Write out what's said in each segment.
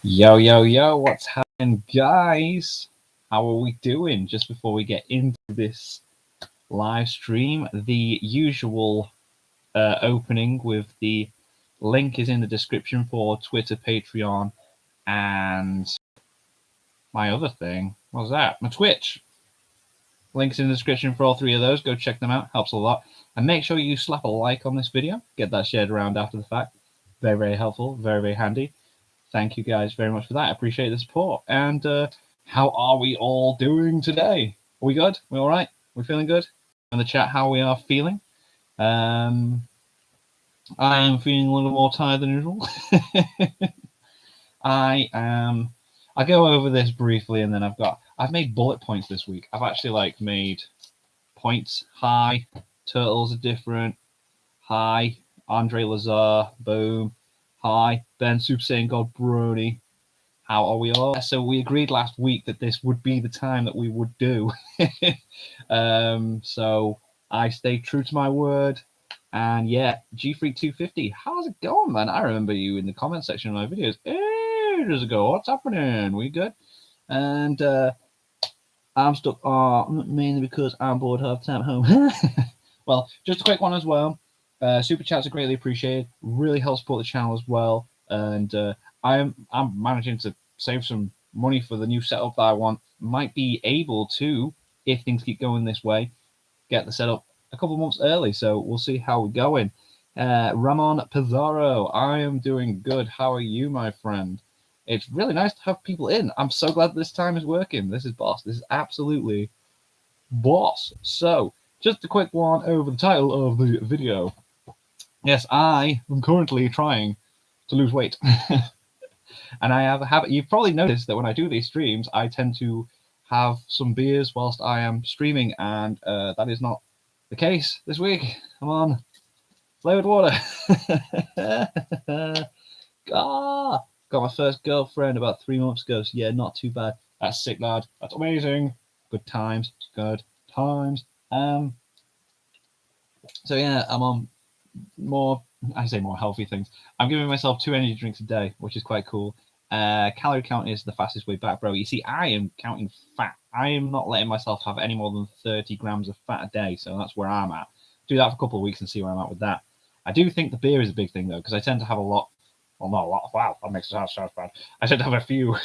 Yo, yo, yo, what's happening, guys? How are we doing? Just before we get into this live stream, the usual opening with the link is in the description for Twitter, Patreon, and my other thing. What's that? My Twitch. Links in the description for all three of those. Go check them out. Helps a lot. And make sure you slap a like on this video. Get that shared around after the fact. Very, very helpful. Very, very handy. Thank you guys very much for that. I appreciate the support. And how are we all doing today? Are we good? We all right? We feeling good? In the chat, how we are feeling? I am feeling a little more tired than usual. I'll go over this briefly, and then I've made bullet points this week. I've actually made points. Hi, turtles are different. Hi, Andre Lazar. Boom. Hi, Ben Super Saiyan God Brony. How are we all? So we agreed last week that this would be the time that we would do. So I stayed true to my word. And yeah, G-Freak250, how's it going, man? I remember you in the comment section of my videos ages ago. What's happening? We good? And I'm stuck mainly because I'm bored half the time at home. Well, just a quick one as well. Super chats are greatly appreciated. Really helps support the channel as well. And I'm managing to save some money for the new setup that I want. Might be able to, if things keep going this way, get the setup a couple months early. So we'll see how we're going. Ramon Pizarro, I am doing good. How are you, my friend? It's really nice to have people in. I'm so glad this time is working. This is boss. This is absolutely boss. So just a quick one over the title of the video. Yes, I am currently trying to lose weight. And I have a habit. You've probably noticed that when I do these streams, I tend to have some beers whilst I am streaming, and that is not the case this week. I'm on flavored water. Got my first girlfriend about 3 months ago, so yeah, not too bad. That's sick, lad. That's amazing. Good times. Good times. So yeah, I'm on more healthy things. I'm giving myself 2 energy drinks a day, which is quite cool. Calorie count is the fastest way back, bro. You see, I am counting fat. I am not letting myself have any more than 30 grams of fat a day, so that's where I'm at. Do that for a couple of weeks and see where I'm at with that. I do think the beer is a big thing, though, because I tend to have a lot. Well, not a lot. Wow, that makes it sound bad. I tend to have a few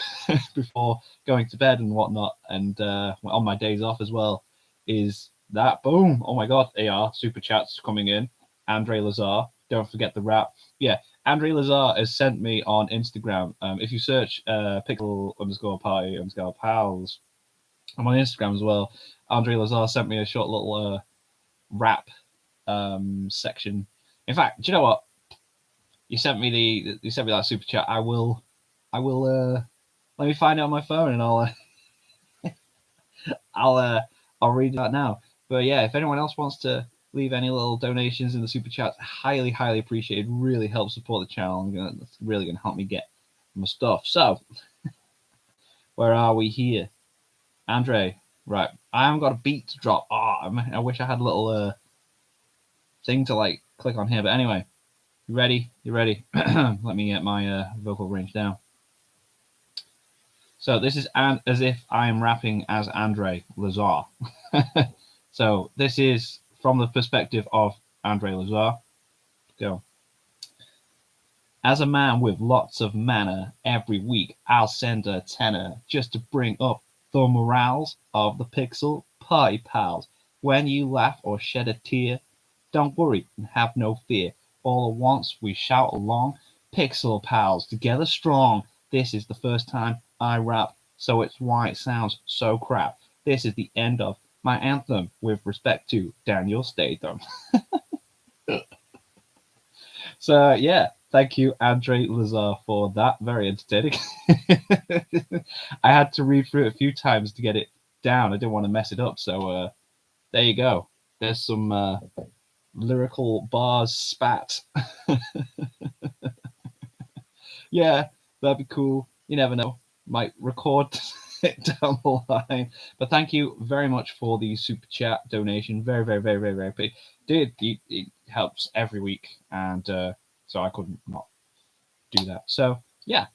before going to bed and whatnot, and on my days off as well. Is that boom? Oh my God, AR super chats coming in. Andre Lazar, don't forget the rap. Yeah, Andre Lazar has sent me on Instagram. If you search pixel_party_pals, I'm on Instagram as well. Andre Lazar sent me a short little rap section. In fact, do you know what? You sent me that super chat. I will let me find it on my phone and I'll read that now. But yeah, if anyone else wants to leave any little donations in the super chat, highly appreciated. Really helps support the channel. That's really gonna help me get my stuff. So where are we here? Andre, right, I haven't got a beat to drop. I wish I had a little thing to click on here. But anyway, you ready? Let me get my vocal range down. So this is as if I am rapping as Andre Lazar. So this is from the perspective of Andre Lazar. Go. As a man with lots of manner, every week I'll send a tenner just to bring up the morals of the Pixel Party Pals. When you laugh or shed a tear, don't worry and have no fear. All at once we shout along, Pixel Pals, together strong. This is the first time I rap, so it's why it sounds so crap. This is the end of my anthem with respect to Daniel Statham. So yeah, thank you, Andre Lazar, for that. Very entertaining. I had to read through it a few times to get it down. I didn't want to mess it up, so there you go. There's some lyrical bars spat. Yeah, that'd be cool. You never know. Might record it down the line. But thank you very much for the super chat donation. Very big. It helps every week, and so I couldn't not do that. So yeah,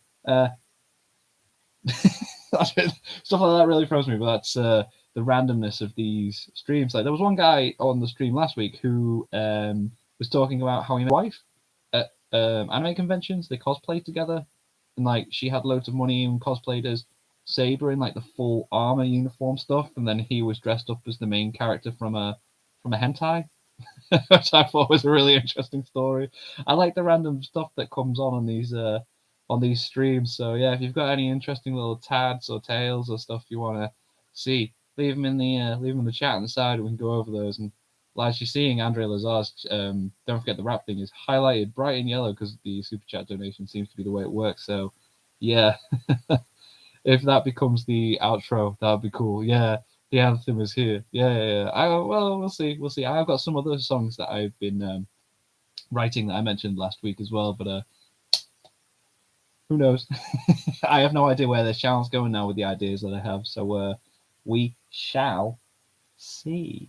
Stuff like that really throws me, but that's the randomness of these streams. Like there was one guy on the stream last week who was talking about how he met his wife at anime conventions. They cosplayed together, and like she had loads of money and cosplayed as Saber in like the full armor uniform stuff, and then he was dressed up as the main character from a hentai, which I thought was a really interesting story. I like the random stuff that comes on these streams. So yeah, if you've got any interesting little tads or tales or stuff you want to see, leave them in the chat on the side. We can go over those. And like you're seeing, Andre Lazar's don't forget the rap thing is highlighted bright in yellow because the super chat donation seems to be the way it works. So yeah, if that becomes the outro, that'd be cool. Yeah. The anthem is here. Yeah. Well, we'll see. I've got some other songs that I've been writing that I mentioned last week as well, but who knows? I have no idea where this channel's going now with the ideas that I have. So we shall see.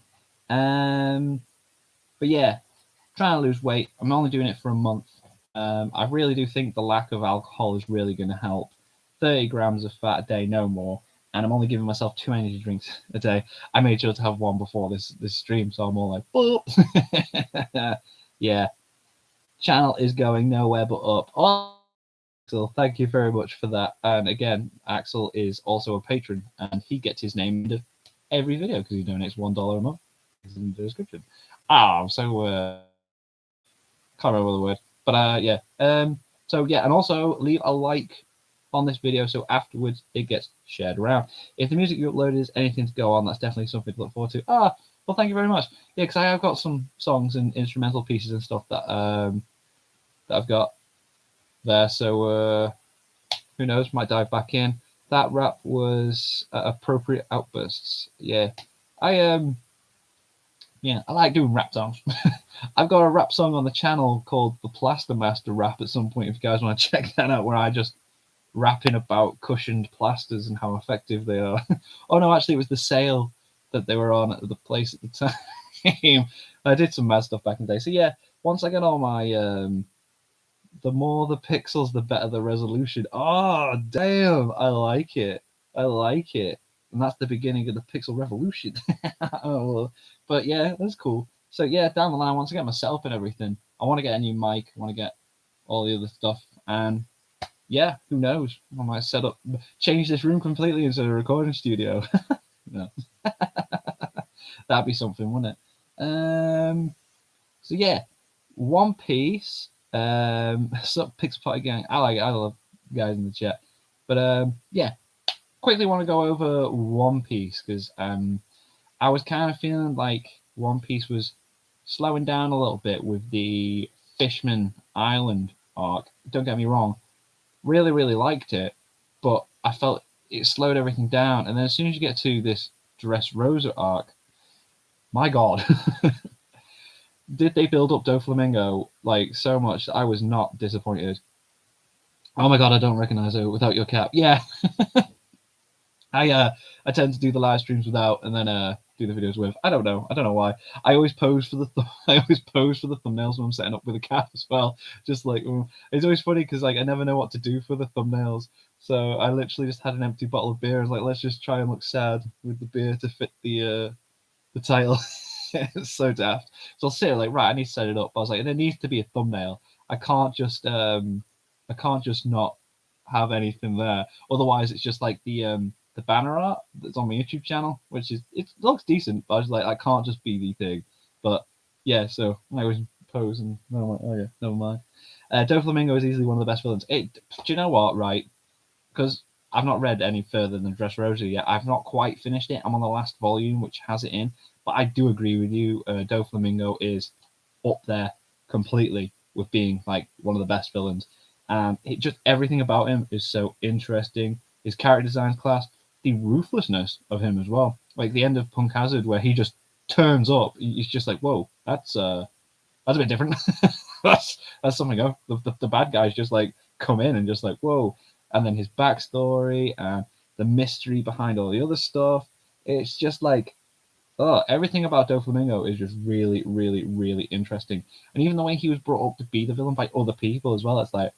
But yeah, trying to lose weight. I'm only doing it for a month. I really do think the lack of alcohol is really going to help. 30 grams of fat a day, no more. And I'm only giving myself 2 energy drinks a day. I made sure to have one before this stream, so I'm all like, boop. Yeah, channel is going nowhere but up. Oh, Axel, thank you very much for that. And again, Axel is also a patron, and he gets his name into every video because he donates $1 a month. It's in the description. I'm so can't remember the word, but yeah. So yeah, and also leave a like on this video so afterwards it gets shared around. If the music you uploaded is anything to go on, that's definitely something to look forward to. Well, thank you very much. Yeah, because I have got some songs and instrumental pieces and stuff that that I've got there. So who knows? Might dive back in. That rap was appropriate outbursts. Yeah, I like doing rap songs. I've got a rap song on the channel called the Plaster Master Rap at some point if you guys want to check that out, where I just rapping about cushioned plasters and how effective they are. Oh no, actually it was the sale that they were on at the place at the time. I did some mad stuff back in the day. So yeah, once I get all my the more the pixels, the better the resolution. Oh damn, I like it. And that's the beginning of the pixel revolution. Oh, but yeah, that's cool. So yeah, down the line, once I get my setup and everything, I want to get a new mic. I want to get all the other stuff. And yeah, who knows? I might change this room completely into a recording studio. No. That'd be something, wouldn't it? So yeah, One Piece. Pixel Party Gang. I love guys in the chat. But yeah, quickly want to go over One Piece because I was kind of feeling like One Piece was slowing down a little bit with the Fishman Island arc. Don't get me wrong, really liked it, but I felt it slowed everything down. And then as soon as you get to this Dressrosa arc, my god, did they build up Doflamingo like so much that I was not disappointed. Oh my god, I don't recognize it without your cap. Yeah. I tend to do the live streams without and then do the videos with. I don't know why. I always pose for the thumbnails when I'm setting up with a cap as well. Just like it's always funny because like I never know what to do for the thumbnails. So I literally just had an empty bottle of beer. I was like, let's just try and look sad with the beer to fit the title. It's so daft. So I'll sit there like, right, I need to set it up. I was like, there needs to be a thumbnail. I can't just not have anything there. Otherwise, it's just like the banner art that's on my YouTube channel, which is it looks decent, but I was like, I can't just be the thing. But yeah, so I was posing. Oh yeah, never mind. Doflamingo is easily one of the best villains. Do you know what? Right, because I've not read any further than Dressrosa yet. I've not quite finished it. I'm on the last volume, which has it in. But I do agree with you. Doflamingo is up there completely with being like one of the best villains. It just everything about him is so interesting. His character design class, the ruthlessness of him as well. Like the end of Punk Hazard, where he just turns up. He's just like, whoa, that's a bit different. that's something else. The bad guys just like come in and just like, whoa. And then his backstory and the mystery behind all the other stuff. It's just like, everything about Doflamingo is just really interesting. And even the way he was brought up to be the villain by other people as well, it's like,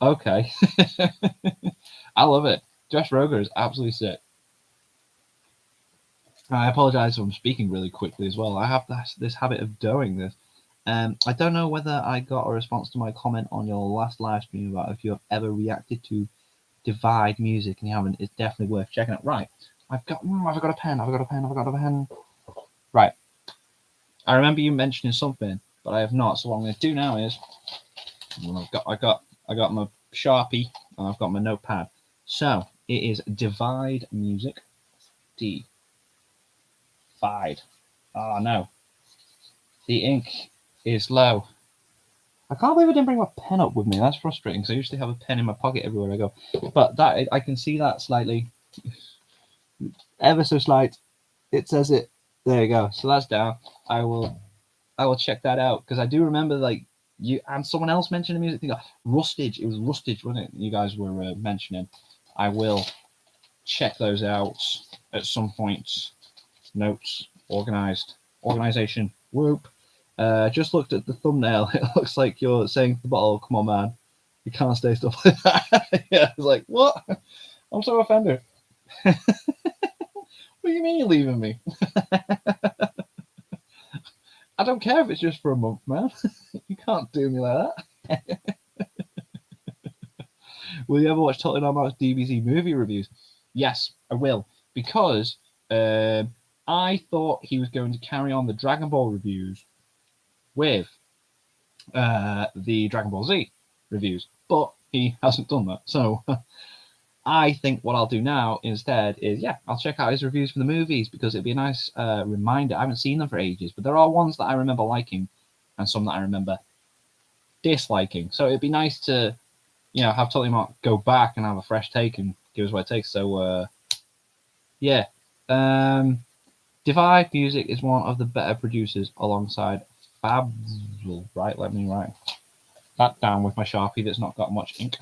Okay. I love it. Josh Roger is absolutely sick. I apologize if I'm speaking really quickly as well. I have this habit of doing this. I don't know whether I got a response to my comment on your last live stream about if you have ever reacted to Divide music and you haven't. It's definitely worth checking out. Right, I've got a pen. I've got a pen. Right, I remember you mentioning something, but I have not. So what I'm going to do now is I got my Sharpie and I've got my notepad. So it is Divide music. Divide. Oh no, the ink is low. I can't believe I didn't bring my pen up with me. That's frustrating because I usually have a pen in my pocket everywhere I go. But that I can see that slightly, ever so slight. It says it. There you go. So that's down. I will check that out because I do remember like you and someone else mentioned the music thing. Rustage. It was Rustage, wasn't it? You guys were mentioning. I will check those out at some point. Notes organization. Whoop. Just looked at the thumbnail. It looks like you're saying to the bottle, "Come on, man, you can't stay stuff like that." Yeah, I was like, "What? I'm so offended." What do you mean you're leaving me? I don't care if it's just for a month, man. You can't do me like that. Will you ever watch Totally Normal DBZ movie reviews? Yes, I will, because I thought he was going to carry on the Dragon Ball reviews with the Dragon Ball Z reviews, but he hasn't done that. So I think what I'll do now instead is, I'll check out his reviews for the movies because it'd be a nice reminder. I haven't seen them for ages, but there are ones that I remember liking and some that I remember disliking. So it'd be nice to, have Totally Mark go back and have a fresh take and give us what it takes. So, Divide Music is one of the better producers alongside Fabzl. Right, let me write that down with my Sharpie that's not got much ink.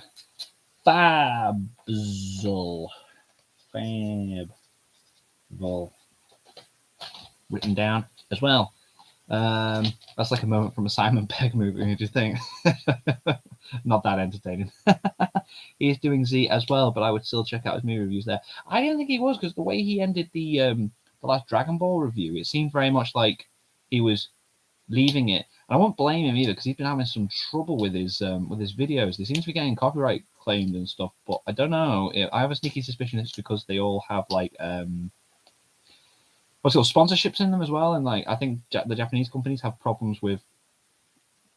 Fabzl. Fabzl. Written down as well. That's like a moment from a Simon Pegg movie, do you think? Not that entertaining. He's doing Z as well, but I would still check out his movie reviews there. I didn't think he was, because the way he ended the last Dragon Ball review, it seemed very much like he was leaving it. And I won't blame him either, because he's been having some trouble with his videos. They seem to be getting copyright claimed and stuff, but I don't know. I have a sneaky suspicion it's because they all have like what's it called, sponsorships in them as well, and like I think the Japanese companies have problems with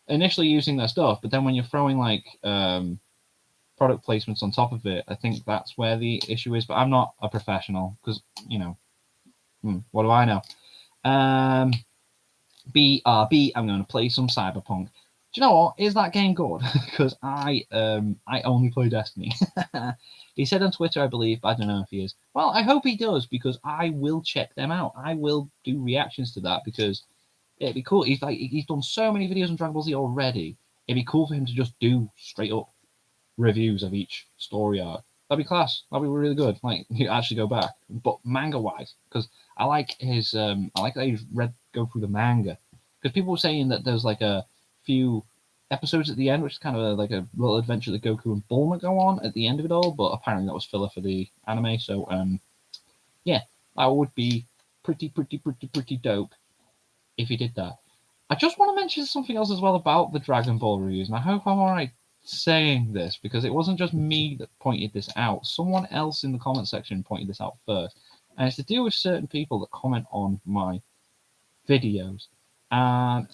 initially using their stuff, but then when you're throwing like product placements on top of it, I think that's where the issue is. But I'm not a professional because what do I know? BRB, I'm going to play some Cyberpunk. Do you know what? Is that game good? Because I only play Destiny. He said on Twitter, I believe, but I don't know if he is. Well, I hope he does, because I will check them out. I will do reactions to that because it'd be cool. He's done so many videos on Dragon Ball Z already. It'd be cool for him to just do straight up reviews of each story arc. That'd be class. That'd be really good. Like, you actually go back, but manga wise, because I like his I like that he's go through the manga, because people were saying that there's like a few episodes at the end, which is kind of like a little adventure that Goku and Bulma go on at the end of it all, but apparently that was filler for the anime. So that would be pretty dope if he did that. I just want to mention something else as well about the Dragon Ball reviews, and I hope I'm alright saying this, because it wasn't just me that pointed this out. Someone else in the comment section pointed this out first, and it's to do with certain people that comment on my videos. And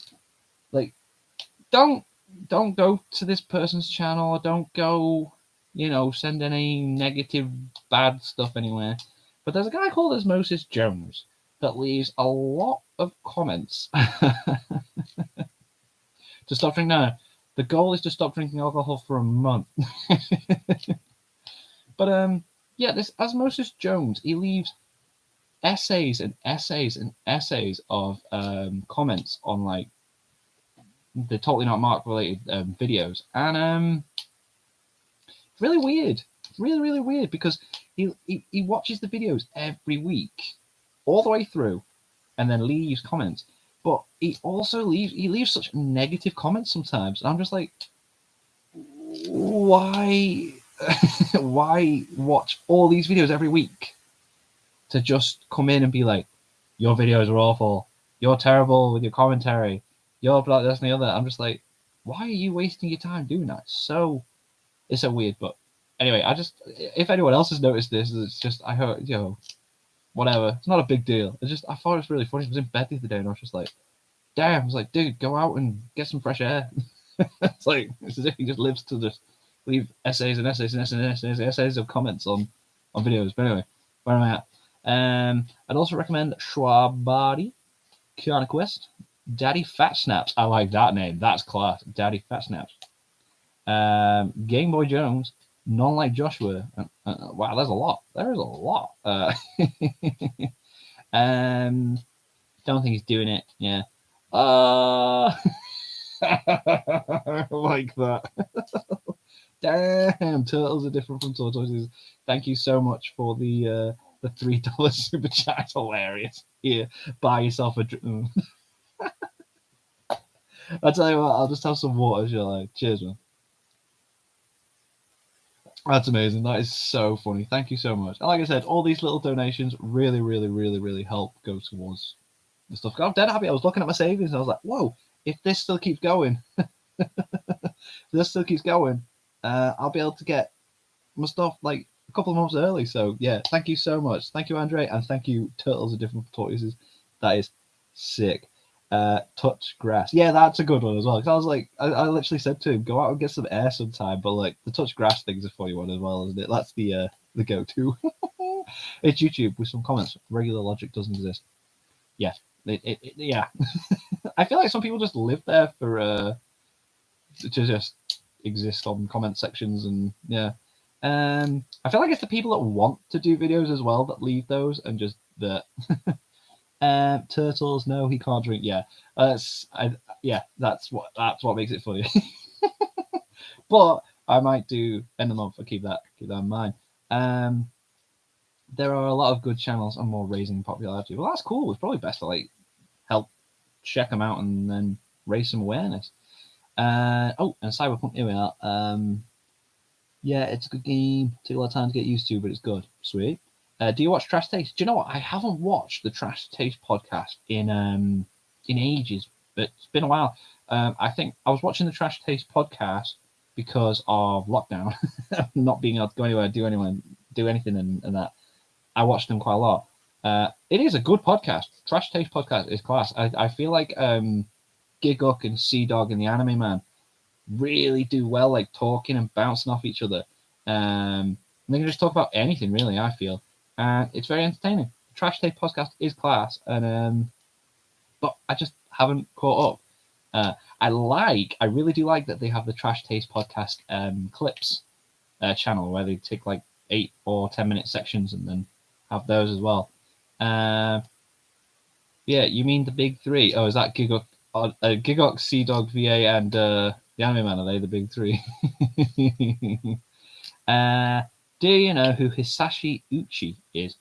like, don't go to this person's channel, don't go send any negative bad stuff anywhere. But there's a guy called Osmosis Jones that leaves a lot of comments to stop drinking. No, the goal is to stop drinking alcohol for a month. But this Osmosis Jones, he leaves essays and essays and essays of comments on like the Totally Not Mark related videos, and it's really weird. It's really weird, because he watches the videos every week all the way through and then leaves comments, but he also leaves such negative comments sometimes, and I'm just like, why why watch all these videos every week to just come in and be like, your videos are awful, you're terrible with your commentary, you're blah, this and the other. I'm just like, why are you wasting your time doing that? It's so weird. But anyway, if anyone else has noticed this, it's just, I heard, whatever, it's not a big deal. I thought it was really funny. I was in bed the other day and I was just like, damn, I was like, dude, go out and get some fresh air. It's as if he just lives to just leave essays and essays and essays and essays of comments on videos. But anyway, where am I at? I'd also recommend Schwab Body, Kiana Quest, Daddy Fat Snaps. I like that name. That's class. Daddy Fat Snaps. Game Boy Jones, None Like Joshua. Wow, there's a lot. There is a lot. Don't think he's doing it. Yeah. Like that. Damn, turtles are different from tortoises. Thank you so much for the $3 super chat. It's hilarious. Here, buy yourself a drink. I'll tell you what, I'll just have some water, shall I? Cheers, man. That's amazing. That is so funny. Thank you so much. And like I said, all these little donations really, really, really, really help go towards the stuff. I'm dead happy. I was looking at my savings and I was like, whoa, if this still keeps going, I'll be able to get my stuff like a couple of months early. So yeah, thank you so much. Thank you, Andre, and thank you, Turtles Are Different from Tortoises. That is sick. Touch grass. Yeah, that's a good one as well. Because I was like, I literally said to him, go out and get some air sometime. But like the touch grass thing's a funny one as well, isn't it? That's the go-to. It's YouTube with some comments. Regular logic doesn't exist. Yeah, yeah. I feel like some people just live there for to just exist on comment sections and yeah. I feel like it's the people that want to do videos as well that leave those and just that. Turtles, no, he can't drink. Yeah, that's what makes it funny. But I might do end of the month. I keep that in mind. There are a lot of good channels and more raising popularity. Well, that's cool. It's probably best to like help check them out and then raise some awareness. And Cyberpunk, here we are. Yeah, it's a good game. Take a lot of time to get used to, but it's good. Sweet. Do you watch Trash Taste? Do you know what? I haven't watched the Trash Taste podcast in ages, but it's been a while. I think I was watching the Trash Taste podcast because of lockdown, not being able to go anywhere, do anything, and that. I watched them quite a lot. It is a good podcast. Trash Taste podcast is class. I feel like Giguk and Sea Dog and the Anime Man really do well, like talking and bouncing off each other. They can just talk about anything, really. I feel, and it's very entertaining. The Trash Taste podcast is class, and but I just haven't caught up. I really do like that they have the Trash Taste podcast clips channel where they take like 8 or 10 minute sections and then have those as well. Yeah, you mean the big three? Oh, is that Gigok, Gigok, Sea Dog, VA, and the Anime Man? Are they the big three? Do you know who Hisashi Uchi is?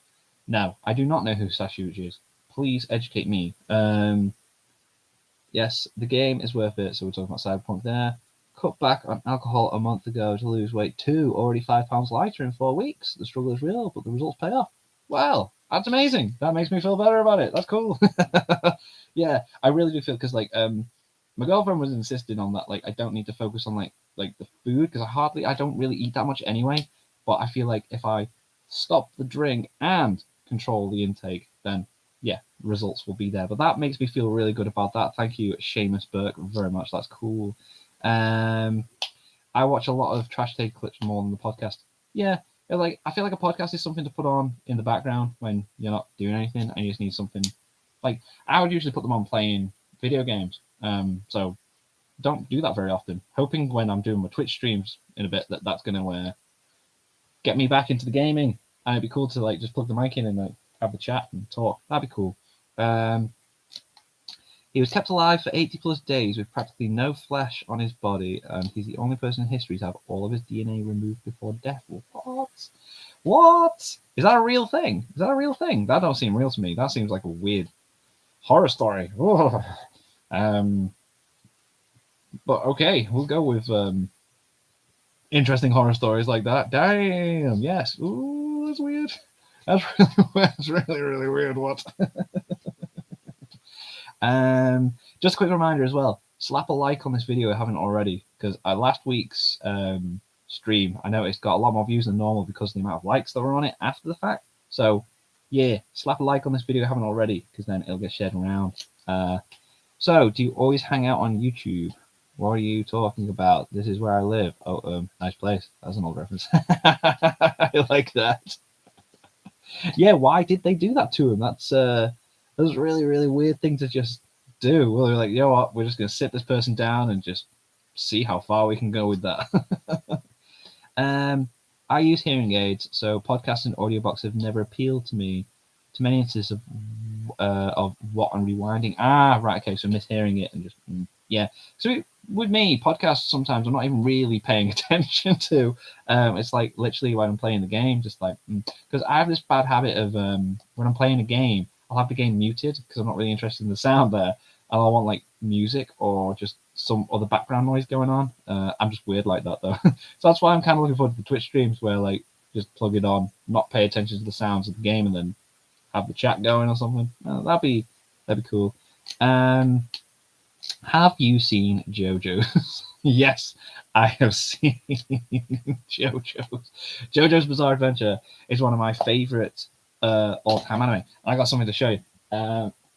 No, I do not know who Hisashi Uchi is. Please educate me. Yes, the game is worth it. So we're talking about Cyberpunk there. Cut back on alcohol a month ago to lose weight too. Already 5 pounds lighter in 4 weeks. The struggle is real, but the results pay off. Well, that's amazing. That makes me feel better about it. That's cool. Yeah, I really do feel because like my girlfriend was insisting on that. Like I don't need to focus on like the food because I don't really eat that much anyway. But I feel like if I stop the drink and control the intake, then yeah, results will be there. But that makes me feel really good about that. Thank you, Seamus Burke, very much. That's cool. I watch a lot of Trash Take clips more than the podcast. Yeah, like I feel like a podcast is something to put on in the background when you're not doing anything and you just need something. Like I would usually put them on playing video games. So don't do that very often. Hoping when I'm doing my Twitch streams in a bit that's gonna get me back into the gaming. And it'd be cool to like just plug the mic in and like have the chat and talk. That'd be cool. He was kept alive for 80 plus days with practically no flesh on his body, and he's the only person in history to have all of his DNA removed before death. What? Is that a real thing? That don't seem real to me. That seems like a weird horror story. But okay, we'll go with interesting horror stories like that. Damn, yes. Ooh, that's weird. That's really, really weird. What? Just a quick reminder as well. Slap a like on this video if you haven't already, because last week's stream, I noticed got a lot more views than normal because of the amount of likes that were on it after the fact. So, yeah, slap a like on this video if you haven't already, because then it'll get shared around. So, do you always hang out on YouTube? What are you talking about? This is where I live. Oh, nice place. That's an old reference. I like that. Yeah, why did they do that to him? That's a really, really weird thing to just do. Well, they're like, you know what? We're just going to sit this person down and just see how far we can go with that. I use hearing aids, so podcasts and audiobooks have never appealed to me. To many instances of what I'm rewinding. Ah, right, okay, so mishearing it and just yeah. So with me, podcasts sometimes I'm not even really paying attention to. It's like literally when I'm playing the game, just like because I have this bad habit of when I'm playing a game, I'll have the game muted because I'm not really interested in the sound there, and I want like music or just some other background noise going on. I'm just weird like that though, so that's why I'm kind of looking forward to the Twitch streams where like just plug it on, not pay attention to the sounds of the game, and then have the chat going or something. That'd be cool. Have you seen JoJo's? Yes, I have seen JoJo's. JoJo's Bizarre Adventure is one of my favorite all-time anime. I got something to show you.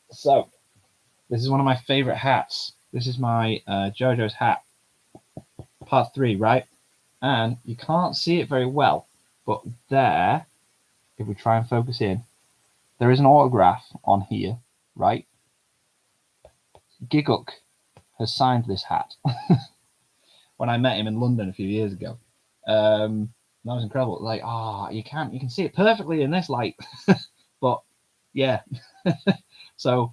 So this is one of my favorite hats. This is my JoJo's hat, part 3, right? And you can't see it very well, but there, if we try and focus in, there is an autograph on here, right? Giguk has signed this hat when I met him in London a few years ago. That was incredible. Like, you can see it perfectly in this light. But yeah. So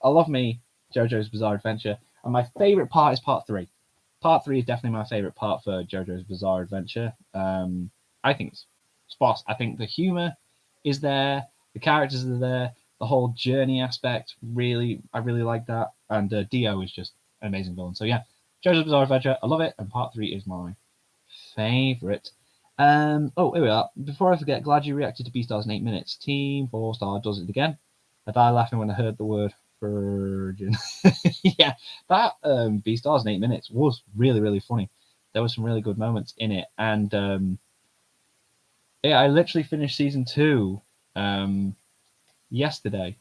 I love me JoJo's Bizarre Adventure. And my favorite part is part 3. Part 3 is definitely my favorite part for JoJo's Bizarre Adventure. I think it's spot. I think the humor is there. The characters are there. The whole journey aspect, I really like that. And Dio is just an amazing villain. So yeah, JoJo's Bizarre Adventure, I love it. And part 3 is my favorite. Here we are. Before I forget, glad you reacted to Beastars in 8 minutes. Team 4-star does it again. I died laughing when I heard the word virgin. Yeah, that Beastars in 8 minutes was really, really funny. There were some really good moments in it. And yeah, I literally finished season 2 yesterday.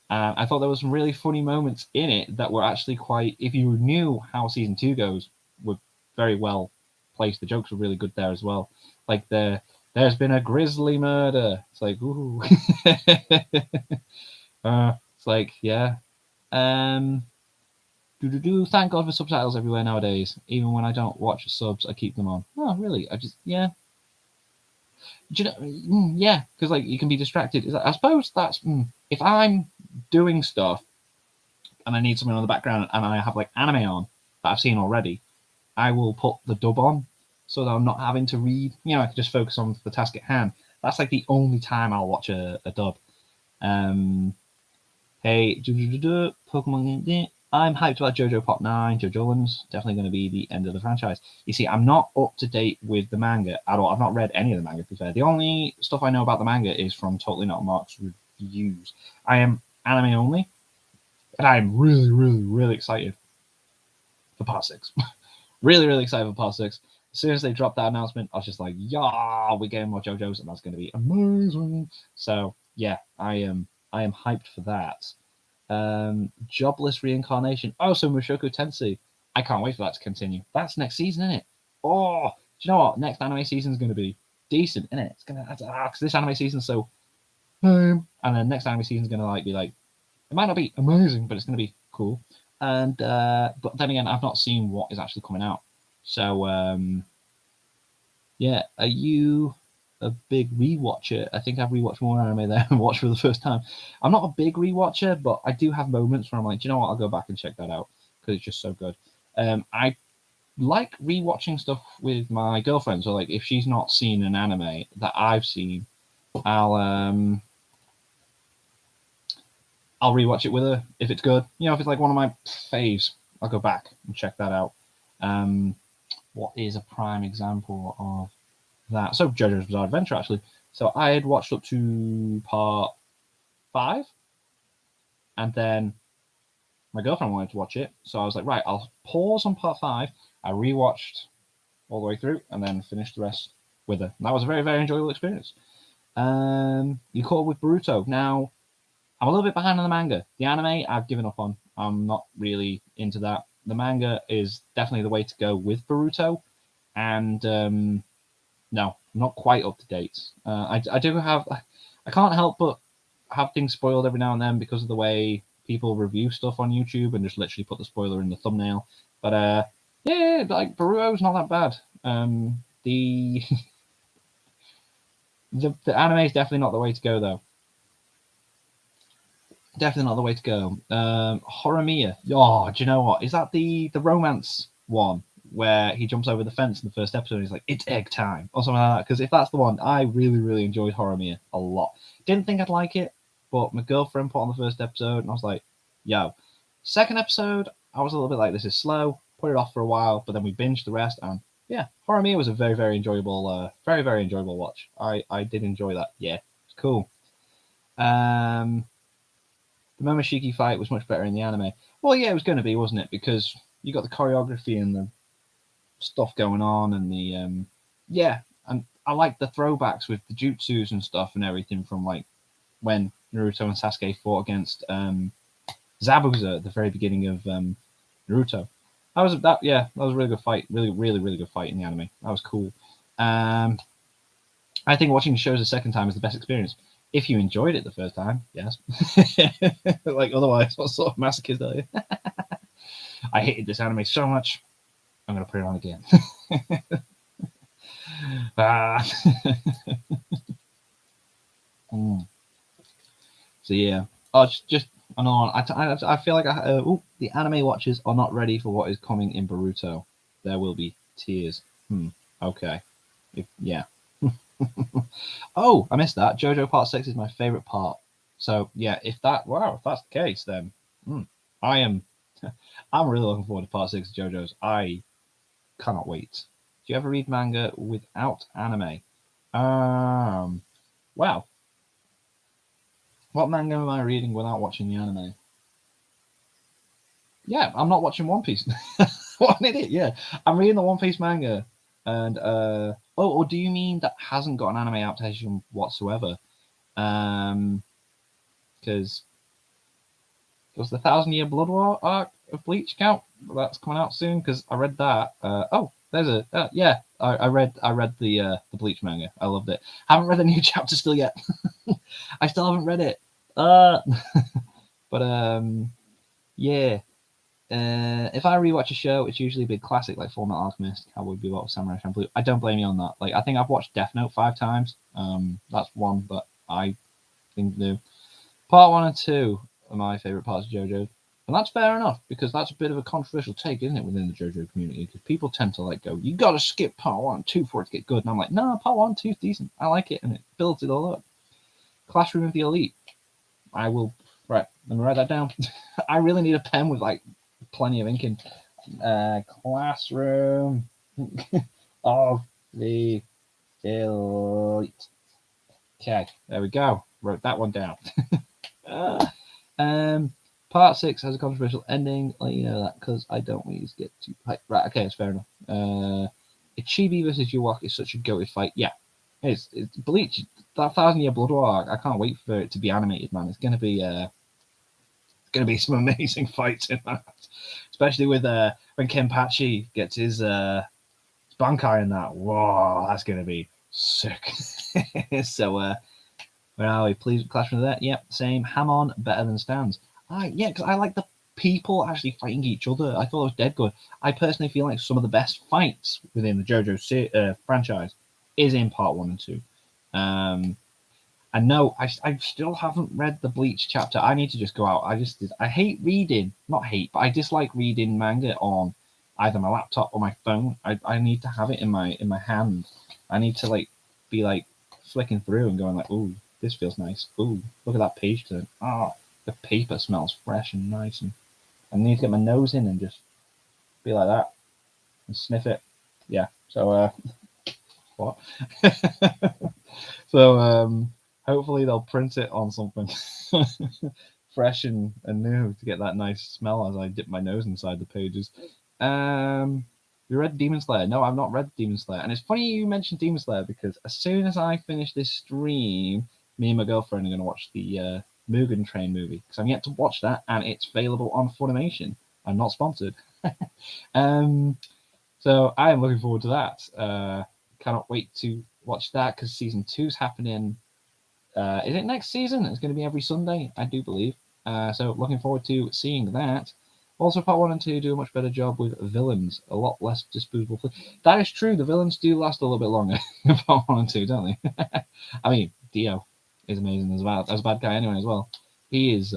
I thought there was some really funny moments in it that were actually quite, if you knew how season 2 goes, were very well placed. The jokes were really good there as well. Like there's been a grisly murder. It's like, ooh. It's like, yeah. Thank God for subtitles everywhere nowadays. Even when I don't watch subs, I keep them on. Oh, really? Yeah. Do you know, yeah, because like you can be distracted. I suppose that's if I'm doing stuff and I need something on the background and I have like anime on that I've seen already, I will put the dub on so that I'm not having to read. You know, I can just focus on the task at hand. That's like the only time I'll watch a dub. Hey, Pokemon. I'm hyped about JoJo Part 9. JoJo one's definitely going to be the end of the franchise. You see, I'm not up to date with the manga at all. I've not read any of the manga, to be fair. The only stuff I know about the manga is from Totally Not Mark's reviews. I am anime only, and I'm really, really, really excited for Part 6. Really, really excited for Part 6. As soon as they dropped that announcement, I was just like, yeah, we're getting more JoJo's, and that's going to be amazing. So, yeah, I am hyped for that. Jobless reincarnation. Oh, so Mushoku Tensei. I can't wait for that to continue. That's next season, isn't it? Oh, do you know what? Next anime season is going to be decent, isn't it? It's going to because this anime season's so, and then next anime season's going to be like, it might not be amazing, but it's going to be cool. And but then again, I've not seen what is actually coming out. So yeah, are you a big rewatcher? I think I've rewatched more anime than I watched for the first time. I'm not a big rewatcher, but I do have moments where I'm like, do you know what? I'll go back and check that out because it's just so good. I like rewatching stuff with my girlfriend. So like, if she's not seen an anime that I've seen, I'll rewatch it with her if it's good. You know, if it's like one of my faves, I'll go back and check that out. what is a prime example of that? So JoJo's Bizarre Adventure, actually. So I had watched up to part 5, and then my girlfriend wanted to watch it, so I was like, right, I'll pause on part 5. I rewatched all the way through, and then finished the rest with her. And that was a very, very enjoyable experience. You caught up with Boruto. Now, I'm a little bit behind on the manga. The anime, I've given up on. I'm not really into that. The manga is definitely the way to go with Boruto, and no, not quite up to date. I do have, I can't help but have things spoiled every now and then because of the way people review stuff on YouTube and just literally put the spoiler in the thumbnail. But yeah, like Boruto's not that bad. The the anime is definitely not the way to go, though. Definitely not the way to go. Horimiya. Oh, do you know what? Is that the romance one where he jumps over the fence in the first episode and he's like, it's egg time, or something like that? Because if that's the one, I really, really enjoyed Horimiya a lot. Didn't think I'd like it, but my girlfriend put on the first episode and I was like, yo. Second episode, I was a little bit like, this is slow. Put it off for a while, but then we binged the rest, and yeah, Horimiya was a very, very enjoyable, very, very enjoyable watch. I did enjoy that. Yeah, it's cool. The Momoshiki fight was much better in the anime. Well, yeah, it was going to be, wasn't it? Because you got the choreography and the stuff going on, and the yeah, and I like the throwbacks with the jutsus and stuff and everything from like when Naruto and Sasuke fought against Zabuza at the very beginning of Naruto. That was that was a really good fight. Really, really, really good fight in the anime. That was cool. I think watching the shows a second time is the best experience. If you enjoyed it the first time, yes. Like otherwise, what sort of masochist are you? I hated this anime so much. I'm gonna put it on again. So yeah. Oh, just another one. I feel like the anime watchers are not ready for what is coming in Boruto. There will be tears. Okay. Yeah. Oh, I missed that. JoJo Part 6 is my favorite part. So yeah, if that's the case, then I'm really looking forward to Part 6 of JoJo's. I cannot wait. Do you ever read manga without anime? Wow. What manga am I reading without watching the anime? Yeah, I'm not watching One Piece. What an idiot! Yeah, I'm reading the One Piece manga, and or do you mean that hasn't got an anime adaptation whatsoever? Because does the 1,000-Year Blood War arc of Bleach count? That's coming out soon. Because I read that. Oh, there's a yeah. I read the Bleach manga. I loved it. Haven't read the new chapter still yet. I still haven't read it. But yeah. If I rewatch a show, it's usually a big classic like Fullmetal Alchemist, Cowboy Bebop, Samurai Champloo. I don't blame you on that. Like I think I've watched Death Note 5 times. That's one that I think new. Part 1 and 2 are my favorite parts of JoJo, and that's fair enough because that's a bit of a controversial take, isn't it, within the JoJo community? Because people tend to like go, you got to skip Part 1 and 2 for it to get good, and I'm like, no, Part 1 and 2 is decent. I like it, and it builds it all up. Classroom of the Elite. I will let me write that down. I really need a pen with like plenty of ink in. Classroom of the Elite. Okay, there we go. Wrote that one down. Part 6 has a controversial ending. Let you know that because I don't always get too hyped. Right, okay, it's fair enough. Ichibi versus Yewok is such a goated fight. Yeah, it's Bleach. That 1,000-Year Blood War arc, I can't wait for it to be animated, man. It's gonna be some amazing fights in that, especially with when Kenpachi gets his Bankai in that. Whoa, that's gonna be sick. So where are we? Please, Classroom of that. Yep, same. Hamon better than Stans. Yeah, because I like the people actually fighting each other. I thought it was dead good. I personally feel like some of the best fights within the JoJo franchise is in Part 1 and 2. And no, I still haven't read the Bleach chapter. I need to just go out. I hate reading, not hate, but I dislike reading manga on either my laptop or my phone. I need to have it in my hand. I need to be flicking through and going like, ooh, this feels nice. Ooh, look at that page turn. Oh, the paper smells fresh and nice, and I need to get my nose in and just be like that and sniff it. yeah. So what? So hopefully they'll print it on something fresh and new to get that nice smell as I dip my nose inside the pages. You read Demon Slayer? No, I've not read Demon Slayer. And it's funny you mentioned Demon Slayer because as soon as I finish this stream, me and my girlfriend are going to watch the Mugen Train movie because I'm yet to watch that, and it's available on Funimation. I'm not sponsored. So I am looking forward to that. Cannot wait to watch that because season 2's happening. Is it next season? It's going to be every Sunday, I do believe. So looking forward to seeing that. Also, part 1 and 2 do a much better job with villains, a lot less disposable. That is true. The villains do last a little bit longer in part 1 and 2, don't they? I mean, Dio is amazing as a bad guy anyway as well. He is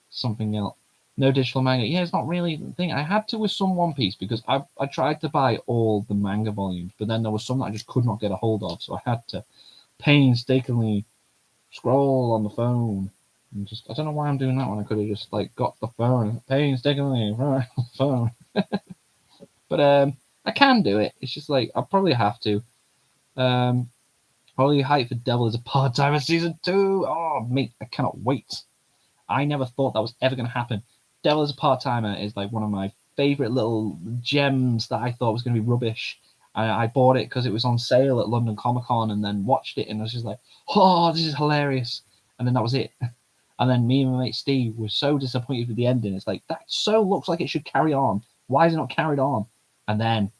something else. No digital manga. Yeah, it's not really the thing. I had to with some One Piece because I tried to buy all the manga volumes, but then there was some that I just could not get a hold of, so I had to painstakingly scroll on the phone. And just I don't know why I'm doing that when I could have just like got the phone painstakingly on the phone. But I can do it. It's just like I'll probably have to. Probably hype for Devil is a Part-Timer season 2. Oh mate, I cannot wait. I never thought that was ever going to happen. Devil is a Part-Timer is like one of my favorite little gems that I thought was going to be rubbish. I bought it because it was on sale at London Comic Con and then watched it and I was just like, oh, this is hilarious. And then that was it. And then me and my mate Steve were so disappointed with the ending. It's like, that so looks like it should carry on. Why is it not carried on? And then,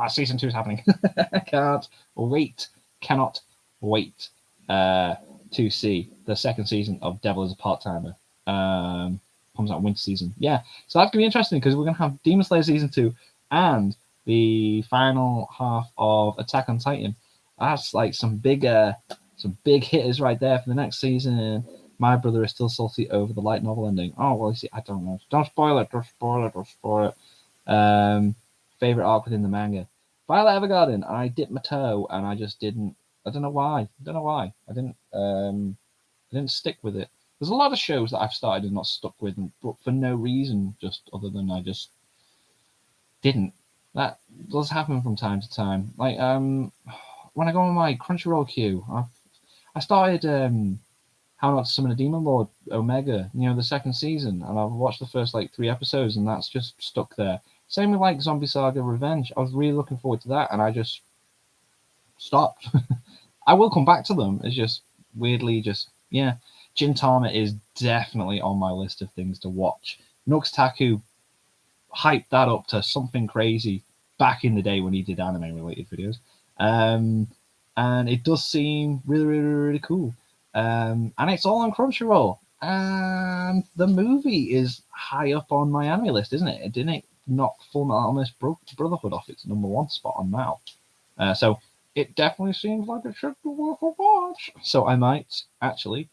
season 2 is happening. I can't wait. Cannot wait to see the second season of Devil is a Part-Timer. Comes out winter season. Yeah, so that's going to be interesting because we're going to have Demon Slayer season 2 and the final half of Attack on Titan. That's like some big hitters right there for the next season. My brother is still salty over the light novel ending. Oh, well, you see, I don't know. Don't spoil it. Don't spoil it. Don't spoil it. Favorite arc within the manga. Violet Evergarden. I dipped my toe and I just didn't. I don't know why. I didn't stick with it. There's a lot of shows that I've started and not stuck with, but for no reason, just other than I just didn't. That does happen from time to time. Like when I go on my Crunchyroll queue, I started How Not to Summon a Demon Lord Omega, the second season, and I've watched the first like 3 episodes, and that's just stuck there. Same with like Zombie Saga Revenge. I was really looking forward to that, and I just stopped. I will come back to them. It's just weirdly Gintama is definitely on my list of things to watch. Nux Taku hyped that up to something crazy back in the day when he did anime related videos. And it does seem really, really, really cool. And it's all on Crunchyroll. And the movie is high up on my anime list, isn't it? Didn't it knock Full Metal Alchemist Brotherhood off its #1 spot on now? So it definitely seems like it should be worth a watch. So I might actually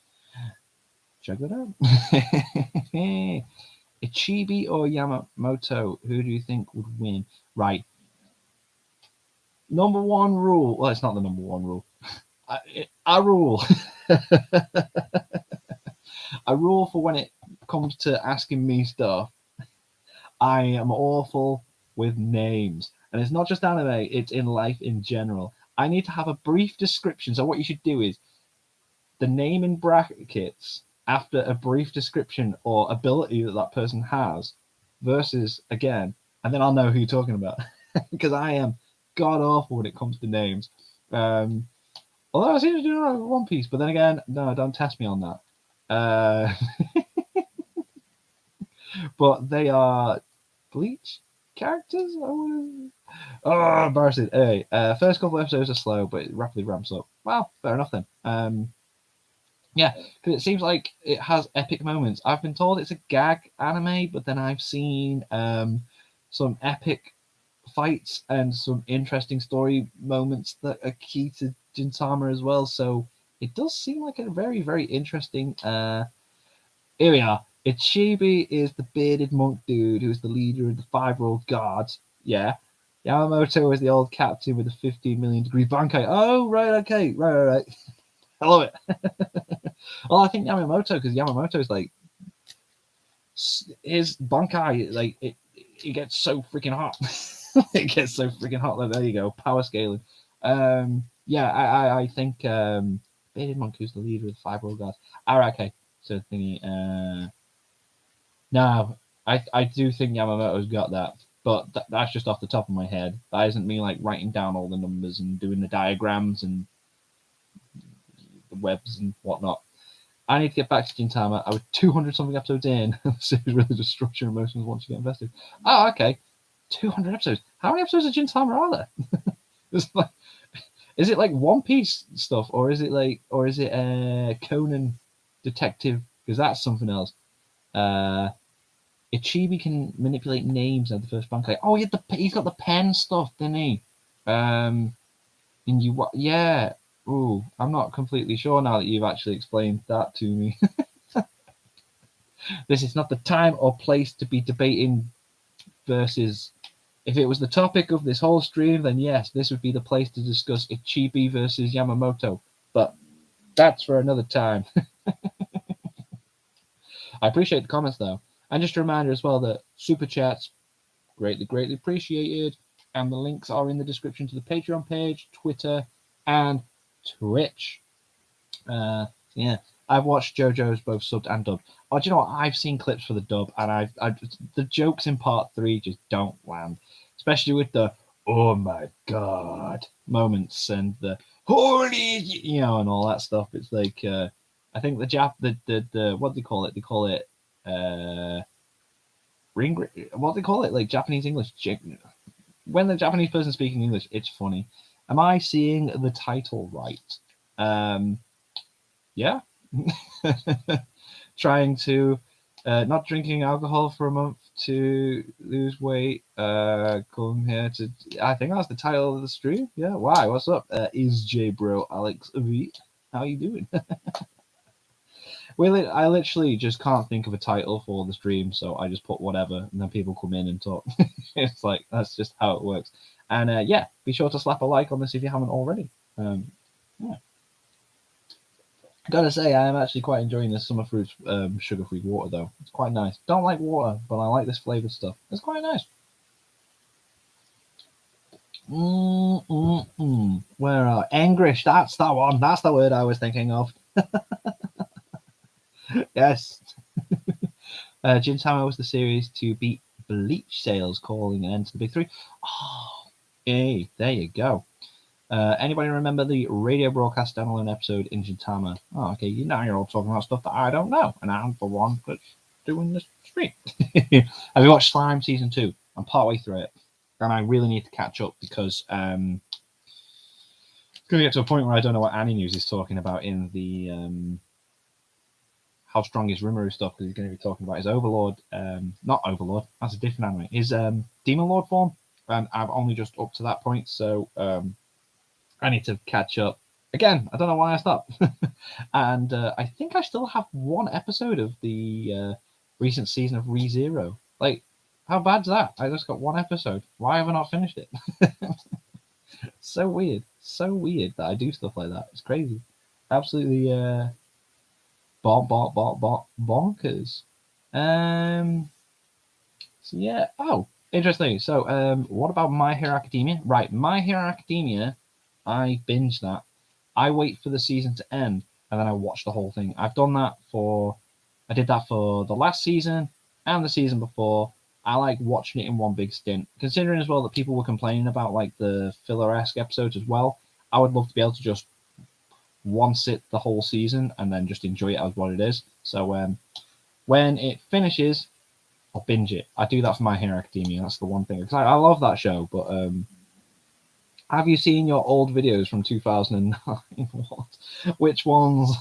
check that out. Ichibi or Yamamoto, who do you think would win? Right. #1 rule. Well, it's not the #1 rule. I rule. I rule for when it comes to asking me stuff. I am awful with names. And it's not just anime, it's in life in general. I need to have a brief description. So what you should do is the name in brackets after a brief description or ability that person has versus again, and then I'll know who you're talking about. Because I am god awful when it comes to names. Although I seem to do it with One Piece, but then again, no, don't test me on that. But they are Bleach characters. Oh, embarrassing. Anyway, first couple of episodes are slow, but it rapidly ramps up. Well, fair enough then. Yeah, because it seems like it has epic moments. I've been told it's a gag anime, but then I've seen some epic fights and some interesting story moments that are key to Gintama as well. So it does seem like a very, very interesting. Here we are. Ichibi is the bearded monk dude who's the leader of the 5-year-old guards. Yeah. Yamamoto is the old captain with the 15 million degree Bankai. Oh, right, okay. Right. I love it. Well, I think Yamamoto, because Yamamoto is like, his Bankai, like, it gets so freaking hot. It gets so freaking hot. Like, there you go, power scaling. Yeah, I think Bearded Monk, who's the leader of the 5 world guards. Alright, okay. So thingy. No, I do think Yamamoto's got that, but that's just off the top of my head. That isn't me like writing down all the numbers and doing the diagrams and the webs and whatnot. I need to get back to Gintama. I was 200 something episodes in. The series really just structure emotions once you get invested. Oh, okay. 200 episodes. How many episodes of Gintama are there? Like, is it like One Piece stuff, or is it Conan Detective? Because that's something else. Ichibi can manipulate names at the first bank. Oh, he's got the pen stuff, didn't he? And yeah. Ooh, I'm not completely sure now that you've actually explained that to me. This is not the time or place to be debating versus. If it was the topic of this whole stream, then yes, this would be the place to discuss Ichibi versus Yamamoto. But that's for another time. I appreciate the comments, though. And just a reminder as well that super chats, greatly, greatly appreciated. And the links are in the description to the Patreon page, Twitter, and Twitch. Yeah, I've watched JoJo's both subbed and dubbed. Oh, do you know what? I've seen clips for the dub, and the jokes in part 3 just don't land, especially with the "oh my god" moments and the "holy," and all that stuff. It's like I think the what do they call it? They call it ring. What do they call it? Like Japanese English. When the Japanese person speaking English, it's funny. Am I seeing the title right? Yeah. Trying to not drinking alcohol for a month to lose weight. Come here to. I think that's the title of the stream. Yeah. Why? What's up? Is J Bro Alex V? How you doing? I literally just can't think of a title for the stream, so I just put whatever, and then people come in and talk. It's like that's just how it works. And yeah, be sure to slap a like on this if you haven't already. Yeah. Gotta say, I am actually quite enjoying this Summer Fruits sugar-free water, though. It's quite nice. Don't like water, but I like this flavored stuff. It's quite nice. Where are Engrish? That's that one. That's the word I was thinking of. Yes. Gintama was the series to beat Bleach sales, calling an end to the big 3. Oh, hey, there you go. Anybody remember the radio broadcast standalone episode in Gintama? Oh, okay. Now you're all talking about stuff that I don't know, and I'm the one that's doing this stream. Have you watched Slime Season 2? I'm partway through it, and I really need to catch up because it's going to get to a point where I don't know what Annie News is talking about in the How Strong is Rimuru stuff, because he's going to be talking about his Overlord, not Overlord, that's a different anime, his Demon Lord form, and I'm only just up to that point, so I need to catch up. Again, I don't know why I stopped. And I think I still have one episode of the recent season of ReZero. Like, how bad's that? I just got one episode. Why have I not finished it? So weird. So weird that I do stuff like that. It's crazy. Absolutely bonkers. So yeah. Oh, interesting. So what about My Hero Academia? Right, My Hero Academia, I binge that. I wait for the season to end and then I watch the whole thing. I did that for the last season and the season before. I like watching it in one big stint. Considering as well that people were complaining about like the filler-esque episodes as well, I would love to be able to just one sit the whole season and then just enjoy it as what it is. So when it finishes, I'll binge it. I do that for My Hero Academia. That's the one thing, because I love that show. But have you seen your old videos from 2009? What? Which ones?